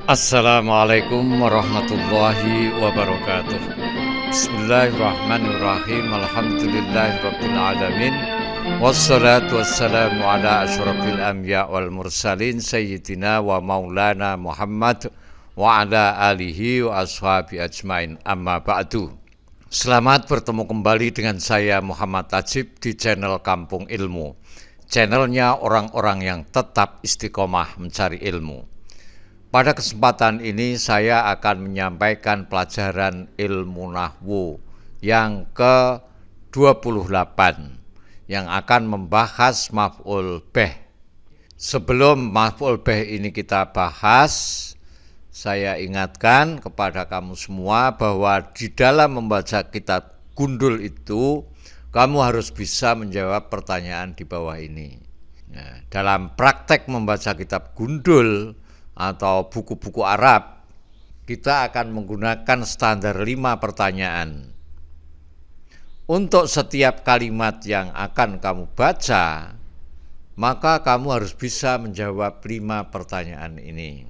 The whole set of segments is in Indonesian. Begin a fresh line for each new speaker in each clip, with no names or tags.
Assalamualaikum warahmatullahi wabarakatuh. Bismillahirrahmanirrahim. Alhamdulillahirrabbilalamin. Wassalatu wassalamu ala asyrafil anbiya wal mursalin sayyidina wa maulana Muhammad wa ala alihi wa ashabi ajmain, amma ba'du. Selamat bertemu kembali dengan saya Muhammad Tajib di channel Kampung Ilmu, channelnya orang-orang yang tetap istiqomah mencari ilmu. Pada kesempatan ini saya akan menyampaikan pelajaran ilmu nahwu yang ke-28 yang akan membahas maf'ul bih. Sebelum maf'ul bih ini kita bahas, saya ingatkan kepada kamu semua bahwa di dalam membaca kitab gundul itu kamu harus bisa menjawab pertanyaan di bawah ini. Nah, dalam praktek membaca kitab gundul atau buku-buku Arab, kita akan menggunakan standar 5 pertanyaan. Untuk setiap kalimat yang akan kamu baca, maka kamu harus bisa menjawab 5 pertanyaan ini.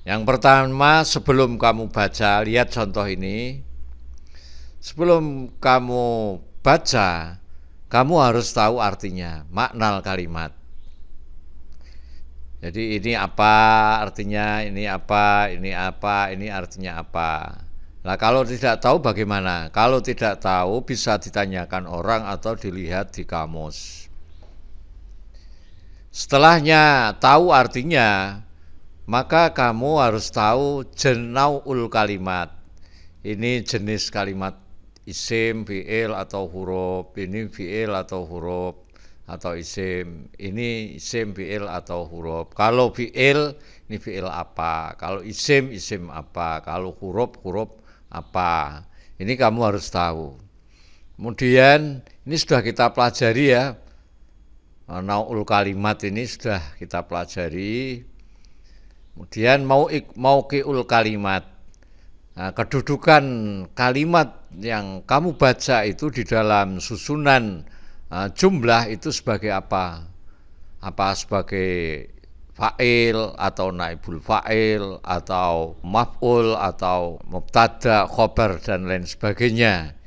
Yang pertama, sebelum kamu baca, lihat contoh ini. Sebelum kamu baca, kamu harus tahu artinya, makna kalimat. Jadi ini apa artinya, ini apa, ini apa, ini artinya apa. Nah, kalau tidak tahu bagaimana? Kalau tidak tahu bisa ditanyakan orang atau dilihat di kamus. Setelahnya tahu artinya, maka kamu harus tahu jenauul kalimat. Ini jenis kalimat isim, fi'il atau huruf, ini fi'il atau huruf atau isim, ini isim, fi'il atau huruf. Kalau fi'il, ini fi'il apa? Kalau isim, isim apa? Kalau huruf, huruf apa? Ini kamu harus tahu. Kemudian ini sudah kita pelajari ya, nau'ul kalimat ini sudah kita pelajari. Kemudian mauqi'ul kalimat. Nah, kedudukan kalimat yang kamu baca itu di dalam susunan jumlah itu sebagai apa? Apa sebagai fa'il atau naibul fa'il atau maf'ul atau mubtada, khobar dan lain sebagainya.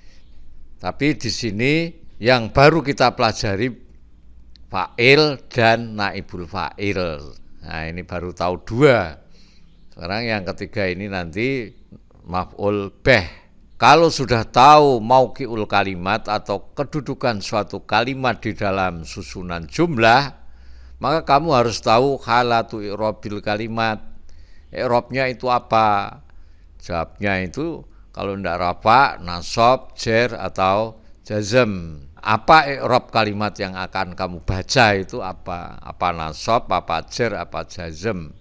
Tapi di sini yang baru kita pelajari fa'il dan naibul fa'il. Nah, ini baru tahu 2. Sekarang yang ketiga ini nanti maf'ul bih. Kalau sudah tahu mauqi'ul kalimat atau kedudukan suatu kalimat di dalam susunan jumlah, maka kamu harus tahu halatu i'robil kalimat. I'robnya itu apa? Jawabnya itu kalau tidak rafa, nasab, jer atau jazm. Apa i'rob kalimat yang akan kamu baca itu apa? Apa nasab, apa jer, apa jazm.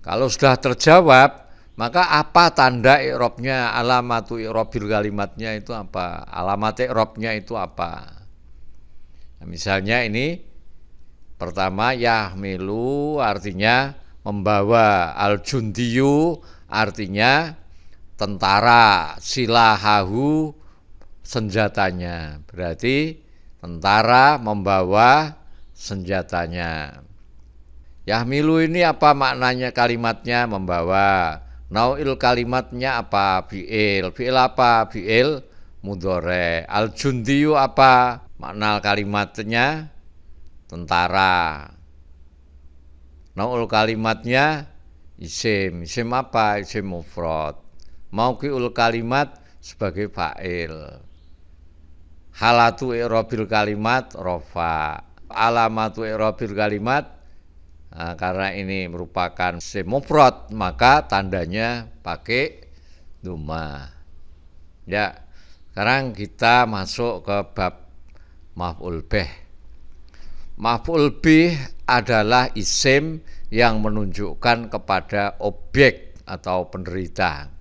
Kalau sudah terjawab, maka apa tanda i'robnya, alamatu i'robil kalimatnya itu apa? Alamat i'robnya itu apa? Nah, misalnya ini pertama yahmilu artinya membawa, al-jundiyu artinya tentara, silahahu senjatanya. Berarti tentara membawa senjatanya. Yahmilu ini apa maknanya kalimatnya? Membawa. Nau'il kalimatnya apa? Fi'il. Fi'il apa? Fi'il mudhore. Al-jundiyu apa? Makna kalimatnya tentara. Nau'ul kalimatnya isim. Isim apa? Isim mufrad. Mauqi'ul kalimat sebagai fa'il. Halatu i'robil kalimat rofa. Alamatu i'robil kalimat, nah, karena ini merupakan isim mufrad maka tandanya pakai dhamma. Ya, sekarang kita masuk ke bab maf'ul bih. Maf'ul bih adalah isim yang menunjukkan kepada objek atau penderita.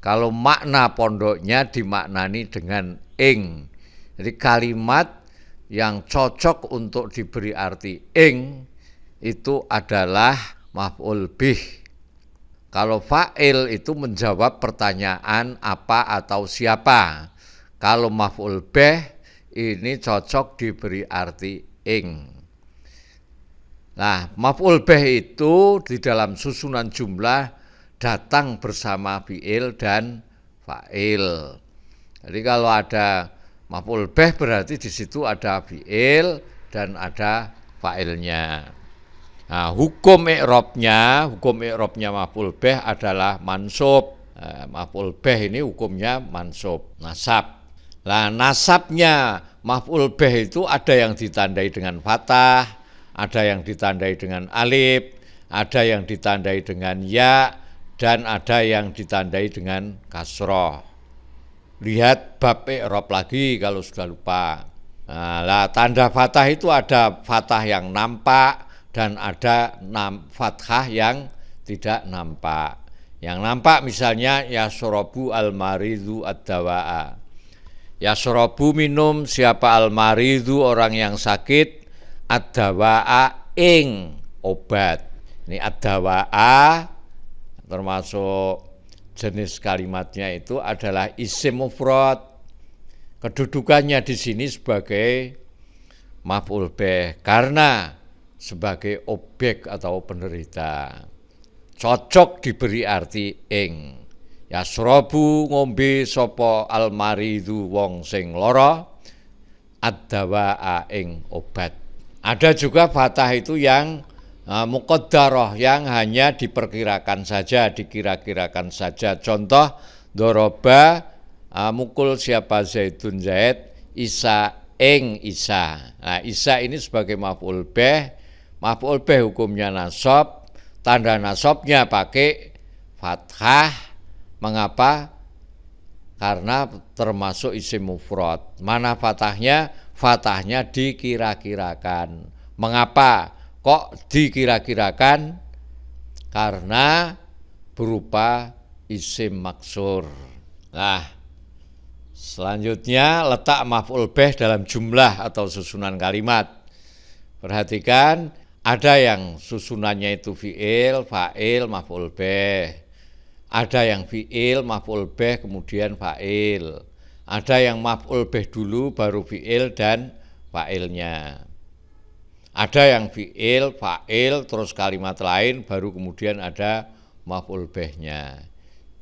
Kalau makna pondoknya dimaknani dengan ing. Jadi kalimat yang cocok untuk diberi arti ing itu adalah maf'ul bih. Kalau fa'il itu menjawab pertanyaan apa atau siapa. Kalau maf'ul bih ini cocok diberi arti ing. Nah, maf'ul bih itu di dalam susunan jumlah datang bersama fi'il dan fa'il. Jadi kalau ada maf'ul bih berarti di situ ada fi'il dan ada fa'ilnya. Nah, hukum i'rabnya maf'ul bih adalah mansub. Maf'ul bih ini hukumnya mansub, nasab. Nah, nasabnya maf'ul bih itu ada yang ditandai dengan fathah, ada yang ditandai dengan alif, ada yang ditandai dengan ya, dan ada yang ditandai dengan kasroh. Lihat bab i'rab lagi kalau sudah lupa. Nah, tanda fathah itu ada fathah yang nampak dan ada fathah yang tidak nampak. Yang nampak misalnya yasrobu al-maridu ad-dawa'a. Yasrobu minum siapa al-maridu orang yang sakit, ad-dawa'a ing obat. Ini ad-dawa'a termasuk jenis kalimatnya itu adalah isim mufrad. Kedudukannya di sini sebagai maf'ul bih karena sebagai objek atau penderita. Cocok diberi arti ing. Yasrobu ngombe sapa almaridu wong sing lara ad-dawa'a ing obat. Ada juga fathah itu yang muqaddarah yang hanya diperkirakan saja, dikira-kirakan saja. Contoh doroba mukul siapa Zaidun Zaid, Isa ing Isa. Nah, Isa ini sebagai maf'ul bih. Maf'ul bih hukumnya nasab. Tanda nasabnya pakai fathah. Mengapa? Karena termasuk isim mufrad. Mana fathahnya? Fathahnya dikira-kirakan. Mengapa? Kok dikira-kirakan? Karena berupa isim maksur. Nah, selanjutnya letak maf'ul bih dalam jumlah atau susunan kalimat. Perhatikan, ada yang susunannya itu fi'il, fa'il, maf'ul bih. Ada yang fi'il, maf'ul bih, kemudian fa'il. Ada yang maf'ul bih dulu, baru fi'il dan fa'ilnya. Ada yang fi'il, fa'il, terus kalimat lain, baru kemudian ada maf'ul bihnya.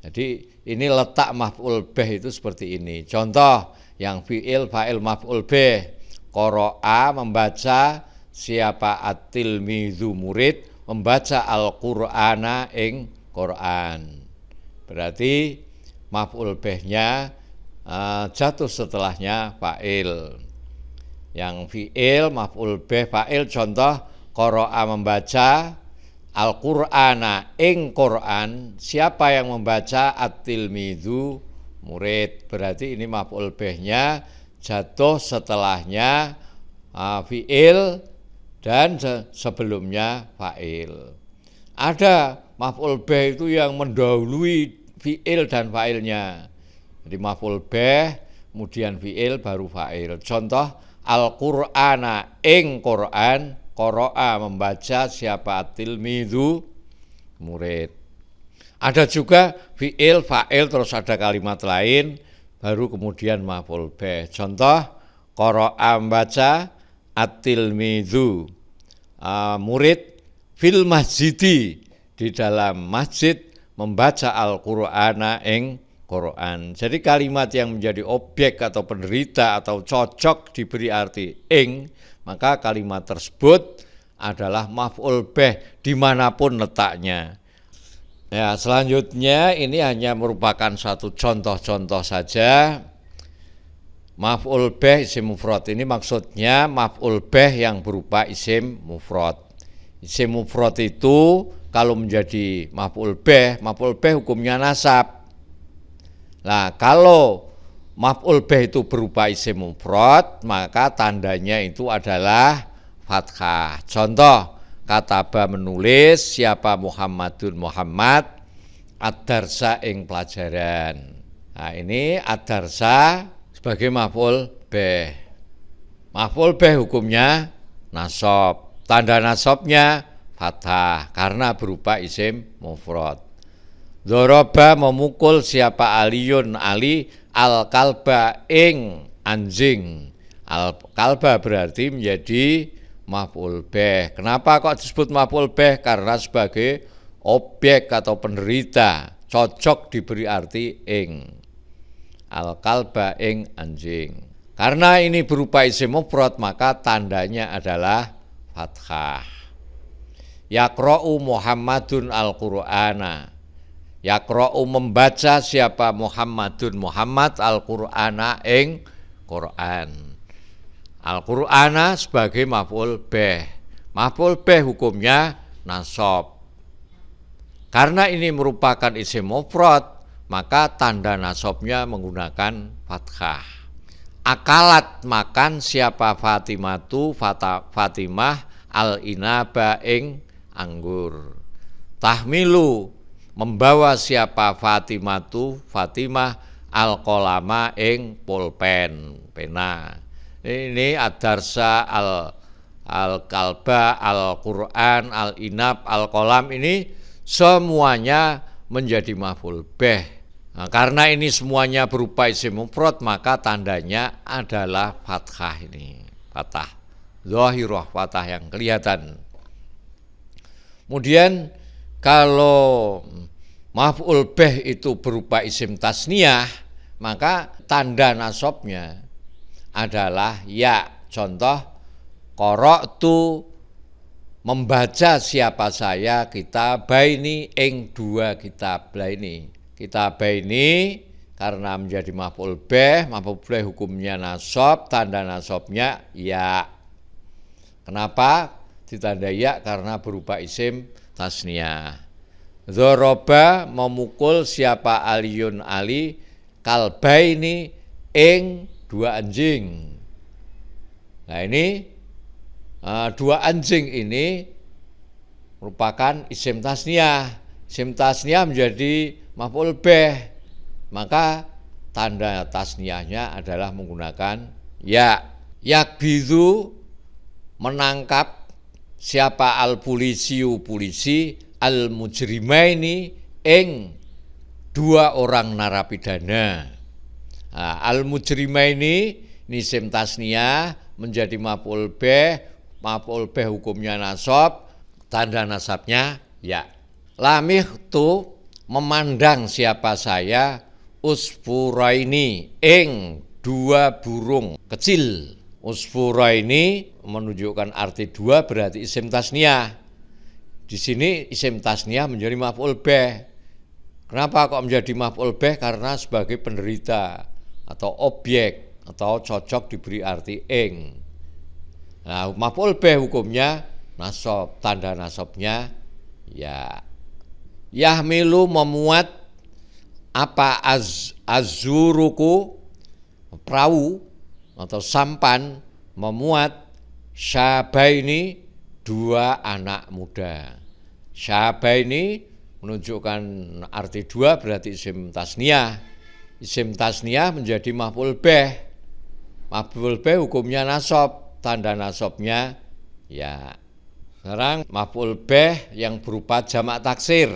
Jadi ini letak maf'ul bih itu seperti ini. Contoh yang fi'il, fa'il, maf'ul bih. Qara'a membaca, siapa at-tilmidzu murid, membaca Al-Qur'ana ing Qur'an. Berarti maf'ul bihnya jatuh setelahnya fa'il. Yang fi'il, maf'ul bih, fa'il, contoh qara'a membaca, Al-Qur'ana ing Qur'an, siapa yang membaca at-tilmidzu murid. Berarti ini maf'ul bihnya jatuh setelahnya fi'il dan sebelumnya fa'il. Ada maf'ul bih itu yang mendahului fi'il dan fa'ilnya. Jadi maf'ul bih, kemudian fi'il, baru fa'il. Contoh Al-Qur'ana ing Qur'an, qara'a membaca, siapa at-tilmidzu murid. Ada juga fi'il, fa'il, terus ada kalimat lain, baru kemudian maf'ul bih. Contoh qara'a membaca, at-tilmidzu murid, fil masjidi di dalam masjid, membaca Al-Qur'ana ing Qur'an. Jadi kalimat yang menjadi objek atau penderita atau cocok diberi arti ing, maka kalimat tersebut adalah maf'ul bih dimanapun letaknya. Ya, selanjutnya ini hanya merupakan satu contoh-contoh saja. Maf'ul bih isim mufrad ini maksudnya maf'ul bih yang berupa isim mufrad. Isim mufrad itu kalau menjadi maf'ul bih hukumnya nasab. Nah, kalau maf'ul bih itu berupa isim mufrad, maka tandanya itu adalah fathah. Contoh, kataba menulis, siapa Muhammadun Muhammad, ad-darsa ing pelajaran. Nah, ini ad-darsa sebagai maf'ul bih. Maf'ul bih hukumnya nasab. Tanda nasabnya fathah karena berupa isim mufrad. Dzaraba memukul siapa Aliyun Ali al-kalba ing anjing. Al-kalba berarti menjadi maf'ul bih. Kenapa kok disebut maf'ul bih? Karena sebagai objek atau penderita, cocok diberi arti ing. Al-kalba ing anjing. Karena ini berupa isim mufrad, maka tandanya adalah fathah. Yaqra'u Muhammadun al-Qur'ana. Yaqra'u membaca siapa Muhammadun, Muhammad al-Qur'ana ing Qur'an. Al-Qur'ana sebagai maf'ul bih. Maf'ul bih hukumnya nasab. Karena ini merupakan isim mufrad, maka tanda nasabnya menggunakan fathah. Akalat makan siapa Fatimah al-inaba ing anggur. Tahmilu membawa siapa Fatimah al-qalama ing pulpen, pena. Ini ad-darsa al-kalba, al-Qur'an, al-inab, al-qalam, ini semuanya menjadi maf'ul bih. Nah, karena ini semuanya berupa isim mufrad, maka tandanya adalah fathah ini. Fathah zahirah, fathah yang kelihatan. Kemudian kalau maf'ul bih itu berupa isim tasniyah, maka tanda nasabnya adalah ya. Contoh, qara'tu membaca siapa saya kitabaini ing dua kitab. Lah ini kitabaini karena menjadi maf'ul bih hukumnya nasab, tanda nasabnya ya. Kenapa ditanda ya? Karena berupa isim tasniyah. Dzaraba memukul siapa Aliyun Ali kalbaini ing dua anjing. Nah ini dua anjing ini merupakan isim tasniyah. Isim tasniyah menjadi maf'ul bih, maka tanda tasniyahnya adalah menggunakan ya. Yakbizu menangkap siapa polisi al-mujrimaini ing dua orang narapidana. Nah, al-mujrimaini ini isim tasniyah menjadi maf'ul bih hukumnya nasab, tanda nasabnya ya. Lamihtu memandang siapa saya usfuraini ing dua burung kecil. Usfuraini menunjukkan arti dua, berarti isim tasniyah. Di sini isim tasniyah menjadi maf'ul bih. Kenapa kok menjadi maf'ul bih? Karena sebagai penderita atau objek atau cocok diberi arti ing. Nah, maf'ul bih hukumnya nasab, tanda nasabnya ya. Yahmilu memuat apa azuruku perahu atau sampan, memuat syabaini dua anak muda. Syabaini menunjukkan arti dua, berarti isim tasniyah. Isim tasniyah menjadi maf'ul bih. Maf'ul bih hukumnya nasab, tanda nasabnya ya. Sekarang maf'ul bih yang berupa jamak taksir.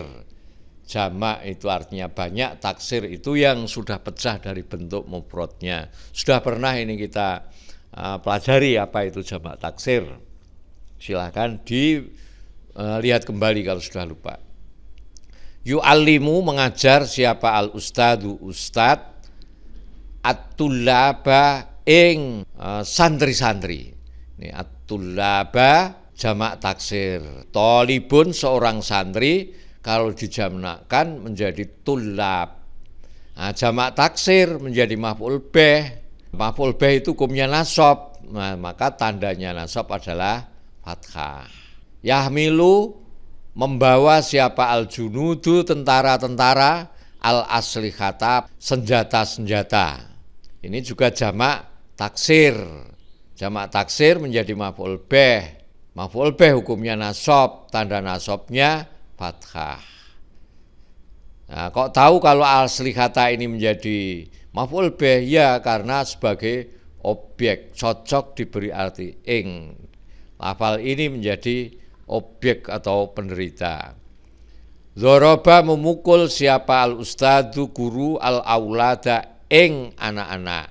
Jamak itu artinya banyak, taksir itu yang sudah pecah dari bentuk mufradnya. Sudah pernah ini kita pelajari apa itu jamak taksir. Silakan dilihat kembali kalau sudah lupa. Yu'allimu mengajar siapa al-ustadu ustad, at-tullaba ing santri-santri. Ini at-tullaba jamak taksir. Tolibun seorang santri, kalau dijamakkan menjadi tullab. Nah, jamak taksir menjadi maf'ul bih. Maf'ul bih itu hukumnya nasab. Nah, maka tandanya nasab adalah fathah. Yahmilu membawa siapa al-junudu tentara-tentara, al-aslihata senjata-senjata. Ini juga jamak taksir. Jamak taksir menjadi maf'ul bih. Maf'ul bih hukumnya nasab, tanda nasabnya fathah. Nah, kok tahu kalau al-aslihata ini menjadi maf'ul bih? Ya, karena sebagai objek cocok diberi arti ing. Lafal ini menjadi objek atau penderita. Dzaraba memukul siapa al-ustadu guru al-aulada ing anak-anak.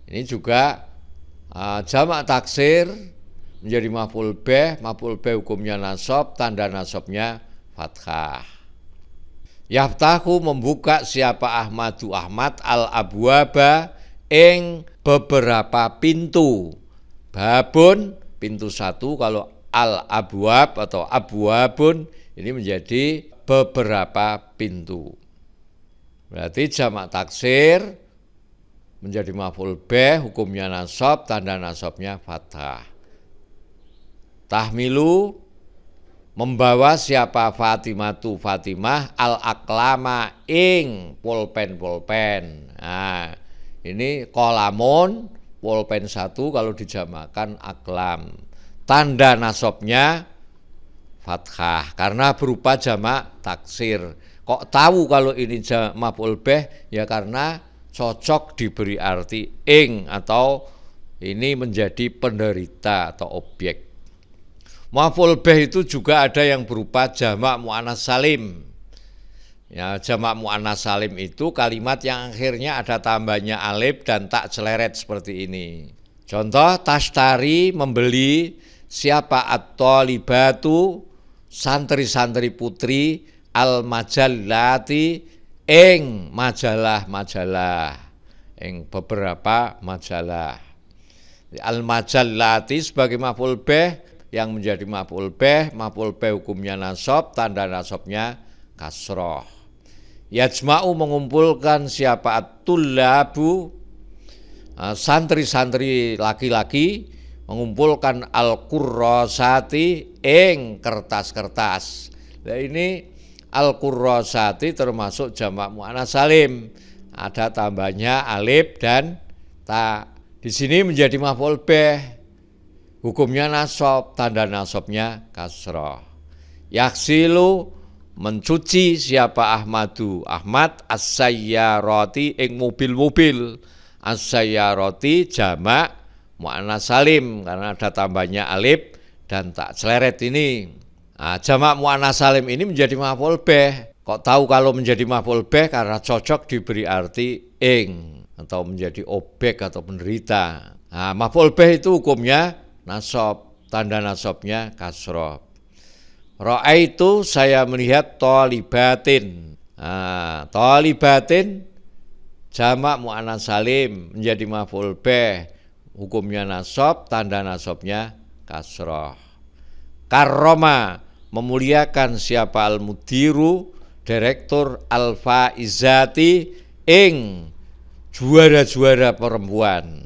Ini juga jamak taksir menjadi maf'ul bih hukumnya nasab, tanda nasabnya fathah. Yaftahu membuka siapa Ahmadu Ahmad al-abwaba ing beberapa pintu. Babun pintu satu, kalau al-abwab atau abwabun ini menjadi beberapa pintu. Berarti jamak taksir menjadi maf'ul bih hukumnya nasab, tanda nasabnya fathah. Tahmilu membawa siapa Fatimah al-aklama ing pulpen. Nah, ini kolamun pulpen satu kalau dijamakan aklam. Tanda nasabnya fathah karena berupa jamak taksir. Kok tahu kalau ini maf'ul bih? Ya karena cocok diberi arti ing atau ini menjadi penderita atau objek. Maf'ul bih itu juga ada yang berupa jamak muannats salim. Ya, jamak muannats salim itu kalimat yang akhirnya ada tambahnya alif dan tak celeret seperti ini. Contoh, tashtari membeli, siapa at-thalibatu santri-santri putri, al-majallati ing majalah-majalah, ing beberapa majalah. Al-majallati sebagai maf'ul bih, yang menjadi maf'ul bih hukumnya nasab, tanda nasabnya kasroh. Yajma'u mengumpulkan siapa at-tullabu santri-santri laki-laki, mengumpulkan al-kurrasati ing kertas-kertas. Nah ini al-kurrasati termasuk jamak muannats salim, ada tambahnya alif dan ta. Di sini menjadi maf'ul bih, hukumnya nasab, tanda nasabnya kasrah. Yaksilu mencuci siapa Ahmad as-sayyarati ing mobil-mobil. As-sayyarati jamak muannats salim karena ada tambahnya alif dan tak celeret ini. Nah, jamak muannats salim ini menjadi maf'ul bih. Kok tahu kalau menjadi maf'ul bih? Karena cocok diberi arti ing atau menjadi objek atau penderita. Nah, maf'ul bih itu hukumnya nasab, tanda nasabnya kasrah. Ra'aitu saya melihat thalibatin. Nah, thalibatin jamak muannats salim menjadi maf'ul bih, hukumnya nasab, tanda nasabnya kasrah. Karroma memuliakan siapa al-mudiru direktur al-faizati ing juara-juara perempuan.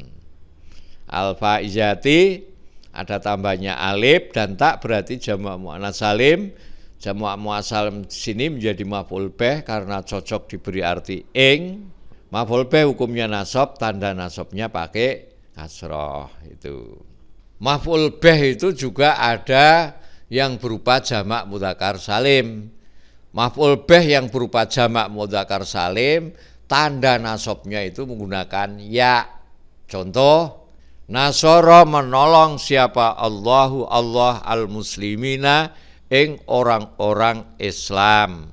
Al-faizati ada tambahnya alif dan tak, berarti jamak muannats salim. Jamak muannats salim sini menjadi maf'ul bih karena cocok diberi arti ing. Maf'ul bih hukumnya nasab, tanda nasabnya pakai kasroh itu. Maf'ul bih itu juga ada yang berupa jamak mudzakkar salim. Maf'ul bih yang berupa jamak mudzakkar salim, tanda nasabnya itu menggunakan ya. Contoh, nasara menolong siapa Allah al-muslimina ing orang-orang Islam.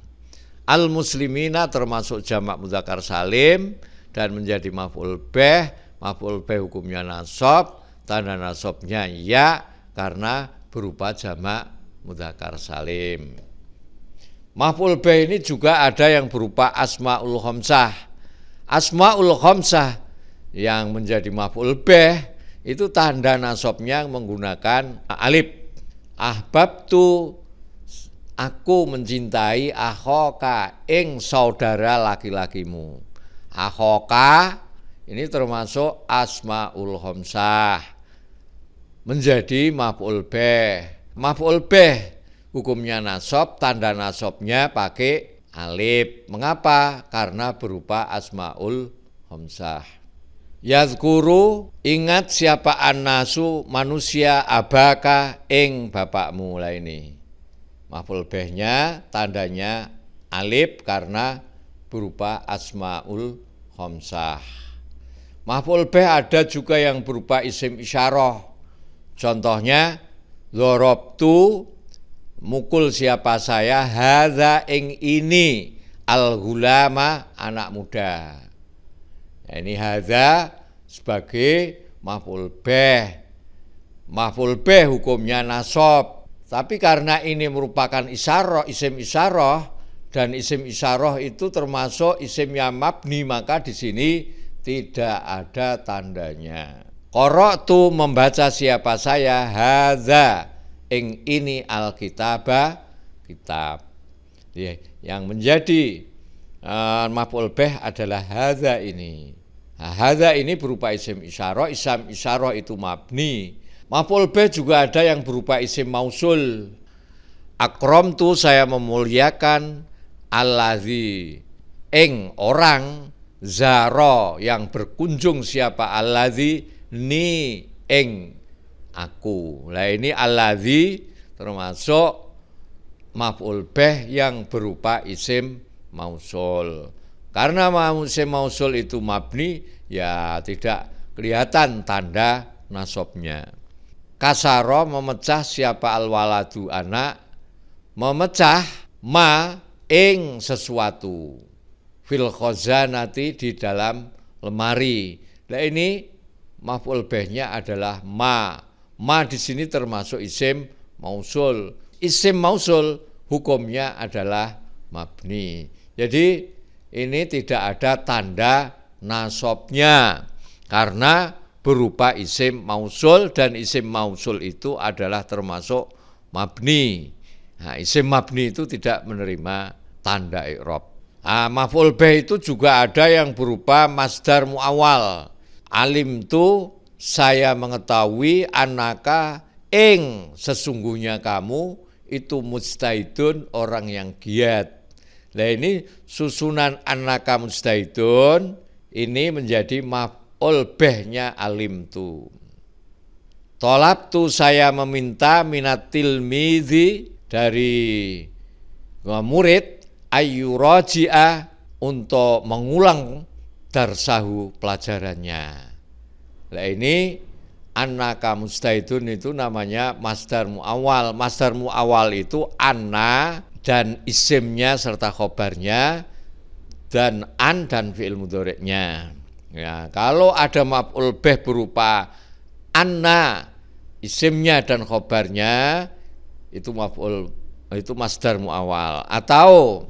Al-muslimina termasuk jamak mudzakkar salim dan menjadi maf'ul bih. Maf'ul bih hukumnya nasab, tanda nasabnya ya karena berupa jamak mudzakkar salim. Maf'ul bih ini juga ada yang berupa asmaul khamsah. Asmaul khamsah yang menjadi maf'ul bih itu tanda nasabnya menggunakan alif. Ahbabtu aku mencintai akhoka ing saudara laki-lakimu. Akhoka ini termasuk asmaul khamsah menjadi maf'ul bih. Maf'ul bih hukumnya nasab, tanda nasabnya pakai alif. Mengapa? Karena berupa asmaul khamsah. Yazkuru ingat siapa annasu manusia abaka ing bapakmu. Lah ini maf'ul bihnya tandanya alif karena berupa asmaul khamsah. Maf'ul bih ada juga yang berupa isim isyarah. Contohnya dzarabtu mukul siapa saya, hadza ing ini, al-ghulama anak muda. Ini hadza sebagai maf'ul bih. Maf'ul bih hukumnya nasab. Tapi karena ini merupakan isyarah, isim isyarah, dan isim isyarah itu termasuk isim yang mabni, maka di sini tidak ada tandanya. Qara'tu membaca siapa saya, hadza ing ini alkitabah kitab. Yang menjadi maf'ul bih adalah hadza ini. Nah, hadza ini berupa isim isyarah, isim isyarah itu mabni. Maf'ul bih juga ada yang berupa isim mausul. Akramtu saya memuliakan, allazi ing orang, zara yang berkunjung siapa, allazi ni ing aku. Nah ini allazi termasuk maf'ul bih yang berupa isim mausul. Karena isim mausul itu mabni, ya tidak kelihatan tanda nasabnya. Kasaro memecah siapa, al-waladu anak, memecah ma ing sesuatu, fil khazanati di dalam lemari. Nah ini maf'ul bihnya adalah ma. Ma di sini termasuk isim mausul. Isim mausul hukumnya adalah mabni. Jadi ini tidak ada tanda nasabnya karena berupa isim mausul, dan isim mausul itu adalah termasuk mabni. Nah, isim mabni itu tidak menerima tanda i'rab. Nah, maf'ul bih itu juga ada yang berupa masdar muawwal. Alimtu saya mengetahui, annaka ing sesungguhnya kamu itu mujtahidun orang yang giat. Nah ini susunan annaka mujtahidun ini menjadi maf'ul bihnya alimtu. Tolabtu saya meminta, minat tilmizi dari murid, ayyuraji'a untuk mengulang darsahu pelajarannya. Nah ini annaka mujtahidun itu namanya masdar muawwal. Masdar muawwal itu anna dan isimnya serta khobarnya, dan an dan fi'il mudhari'nya. Ya, kalau ada maf'ul bih berupa anna isimnya dan khobarnya, itu maf'ul, itu masdar muawwal. Atau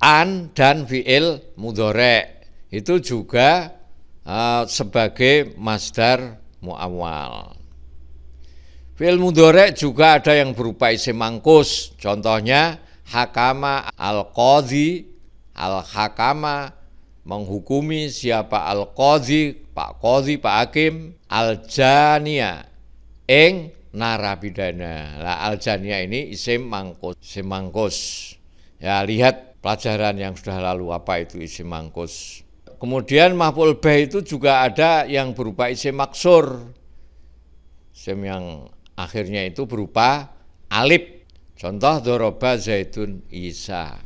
an dan fi'il mudhari' itu juga sebagai masdar muawwal. Fi'il mudhari' juga ada yang berupa isim mangkus. Contohnya hakama al-qadhi, al-hakama menghukumi siapa, al-qadhi Pak Qadhi, Pak Hakim, al-janiya ing narapidana. Lah al-janiya ini isim mangkus, isim mangkus. Ya lihat pelajaran yang sudah lalu apa itu isim mangkus. Kemudian maf'ul bih itu juga ada yang berupa isim maksur. Isim yang akhirnya itu berupa alif. Contoh doroba zaitun Isa.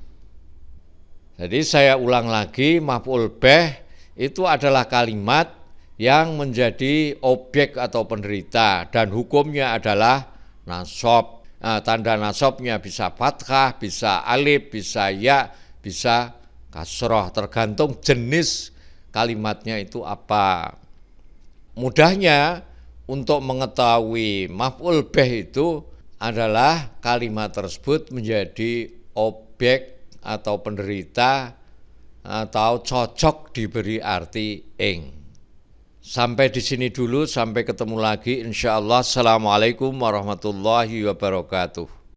Jadi saya ulang lagi, maf'ul bih itu adalah kalimat yang menjadi objek atau penderita dan hukumnya adalah nasab. Nah, tanda nasabnya bisa fathah, bisa alif, bisa ya, bisa kasroh, tergantung jenis kalimatnya itu apa. Mudahnya untuk mengetahui maf'ul bih itu adalah kalimat tersebut menjadi objek atau penderita atau cocok diberi arti ing. Sampai di sini dulu, sampai ketemu lagi insyaallah. Assalamualaikum warahmatullahi wabarakatuh.